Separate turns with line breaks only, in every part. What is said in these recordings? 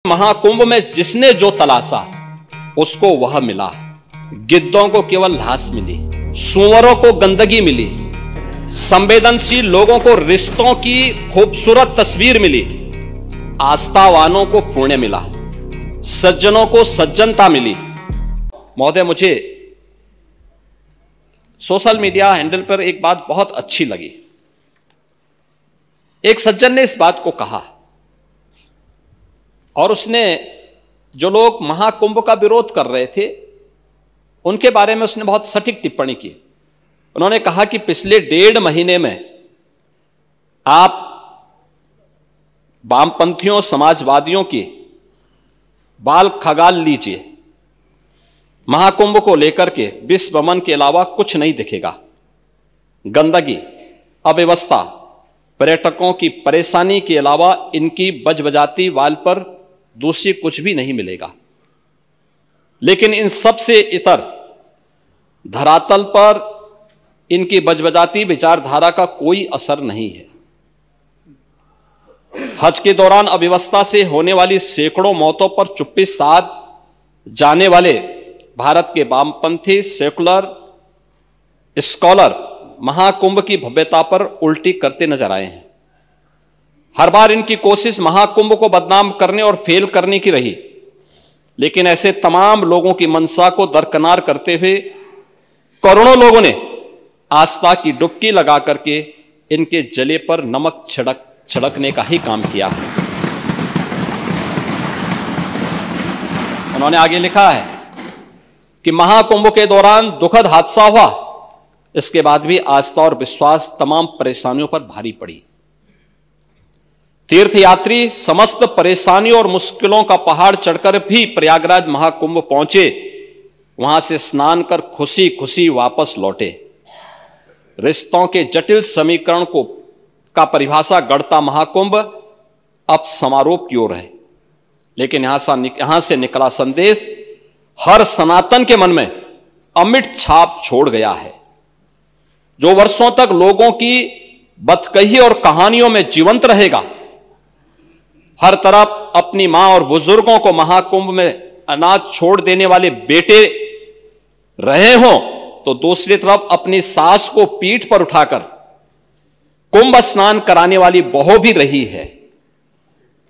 महाकुंभ में जिसने जो तलाशा उसको वह मिला। गिद्धों को केवल घास मिली, सूअरों को गंदगी मिली, संवेदनशील लोगों को रिश्तों की खूबसूरत तस्वीर मिली, आस्थावानों को पुण्य मिला, सज्जनों को सज्जनता मिली। महोदय, मुझे सोशल मीडिया हैंडल पर एक बात बहुत अच्छी लगी। एक सज्जन ने इस बात को कहा और उसने जो लोग महाकुंभ का विरोध कर रहे थे उनके बारे में उसने बहुत सटीक टिप्पणी की। उन्होंने कहा कि पिछले 1.5 महीने में आप वामपंथियों समाजवादियों की बाल खगाल लीजिए, महाकुंभ को लेकर के विश्व भ्रमण के अलावा कुछ नहीं दिखेगा। गंदगी, अव्यवस्था, पर्यटकों की परेशानी के अलावा इनकी बजबजाती वाल पर दूसरी कुछ भी नहीं मिलेगा। लेकिन इन सब से इतर धरातल पर इनकी बजबजाती विचारधारा का कोई असर नहीं है। हज के दौरान अव्यवस्था से होने वाली सैकड़ों मौतों पर चुप्पी साध जाने वाले भारत के वामपंथी सेकुलर स्कॉलर महाकुंभ की भव्यता पर उल्टी करते नजर आए हैं। हर बार इनकी कोशिश महाकुंभ को बदनाम करने और फेल करने की रही, लेकिन ऐसे तमाम लोगों की मंशा को दरकिनार करते हुए करोड़ों लोगों ने आस्था की डुबकी लगा करके इनके जले पर नमक छिड़कने का ही काम किया। उन्होंने आगे लिखा है कि महाकुंभ के दौरान दुखद हादसा हुआ, इसके बाद भी आस्था और विश्वास तमाम परेशानियों पर भारी पड़ी। तीर्थयात्री समस्त परेशानियों और मुश्किलों का पहाड़ चढ़कर भी प्रयागराज महाकुंभ पहुंचे, वहां से स्नान कर खुशी खुशी वापस लौटे। रिश्तों के जटिल समीकरण का परिभाषा गढ़ता महाकुंभ अब समारोह की ओर है, लेकिन यहां से निकला संदेश हर सनातन के मन में अमिट छाप छोड़ गया है, जो वर्षों तक लोगों की बतकही और कहानियों में जीवंत रहेगा। हर तरफ अपनी मां और बुजुर्गों को महाकुंभ में अनाथ छोड़ देने वाले बेटे रहे हों, तो दूसरी तरफ अपनी सास को पीठ पर उठाकर कुंभ स्नान कराने वाली बहू भी रही है।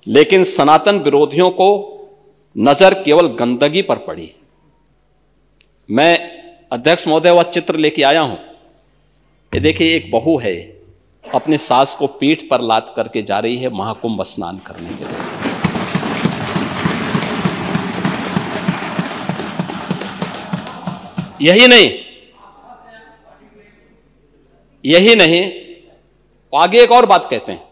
लेकिन सनातन विरोधियों को नजर केवल गंदगी पर पड़ी। मैं अध्यक्ष महोदय वह चित्र लेके आया हूं। ये देखिए, एक बहू है अपने सास को पीठ पर लाद करके जा रही है महाकुंभ स्नान करने के लिए। यही नहीं, आगे एक और बात कहते हैं।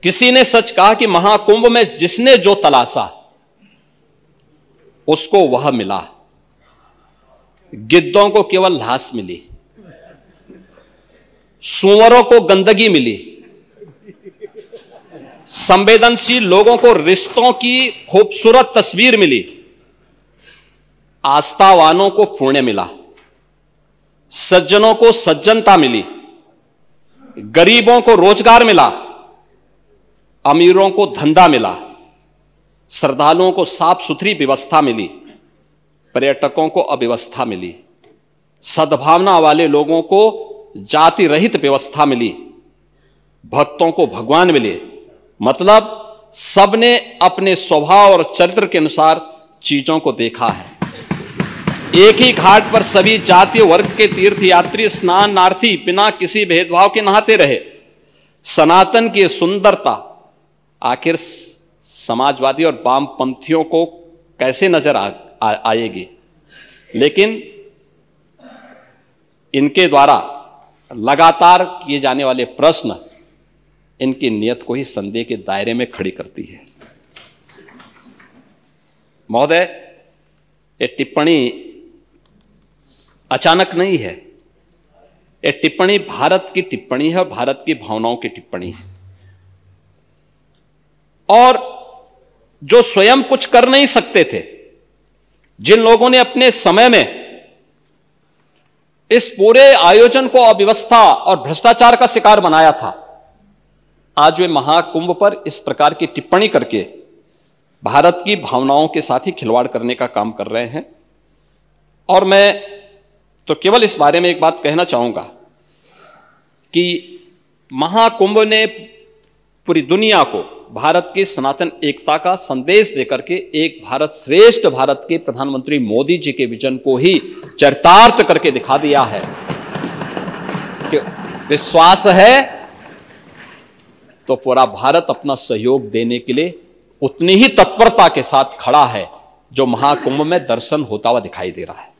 किसी ने सच कहा कि महाकुंभ में जिसने जो तलाशा उसको वह मिला। गिद्धों को केवल घास मिली, सूअरों को गंदगी मिली, संवेदनशील लोगों को रिश्तों की खूबसूरत तस्वीर मिली, आस्थावानों को पुण्य मिला, सज्जनों को सज्जनता मिली, गरीबों को रोजगार मिला, अमीरों को धंधा मिला, श्रद्धालुओं को साफ सुथरी व्यवस्था मिली, पर्यटकों को अव्यवस्था मिली, सद्भावना वाले लोगों को जाति रहित व्यवस्था मिली, भक्तों को भगवान मिले। मतलब सबने अपने स्वभाव और चरित्र के अनुसार चीजों को देखा है। एक ही घाट पर सभी जाति वर्ग के तीर्थयात्री स्नानार्थी बिना किसी भेदभाव के नहाते रहे। सनातन की सुंदरता आखिर समाजवादी और वामपंथियों को कैसे नजर आएगी? लेकिन इनके द्वारा लगातार किए जाने वाले प्रश्न इनकी नियत को ही संदेह के दायरे में खड़ी करती है। महोदय, ये टिप्पणी अचानक नहीं है। ये टिप्पणी भारत की टिप्पणी है और भारत की भावनाओं की टिप्पणी है। और जो स्वयं कुछ कर नहीं सकते थे, जिन लोगों ने अपने समय में इस पूरे आयोजन को अव्यवस्था और भ्रष्टाचार का शिकार बनाया था, आज वे महाकुंभ पर इस प्रकार की टिप्पणी करके भारत की भावनाओं के साथ ही खिलवाड़ करने का काम कर रहे हैं। और मैं तो केवल इस बारे में एक बात कहना चाहूंगा कि महाकुंभ ने पूरी दुनिया को भारत की सनातन एकता का संदेश देकर के एक भारत श्रेष्ठ भारत के प्रधानमंत्री मोदी जी के विजन को ही चरितार्थ करके दिखा दिया है कि विश्वास है तो पूरा भारत अपना सहयोग देने के लिए उतनी ही तत्परता के साथ खड़ा है जो महाकुंभ में दर्शन होता हुआ दिखाई दे रहा है।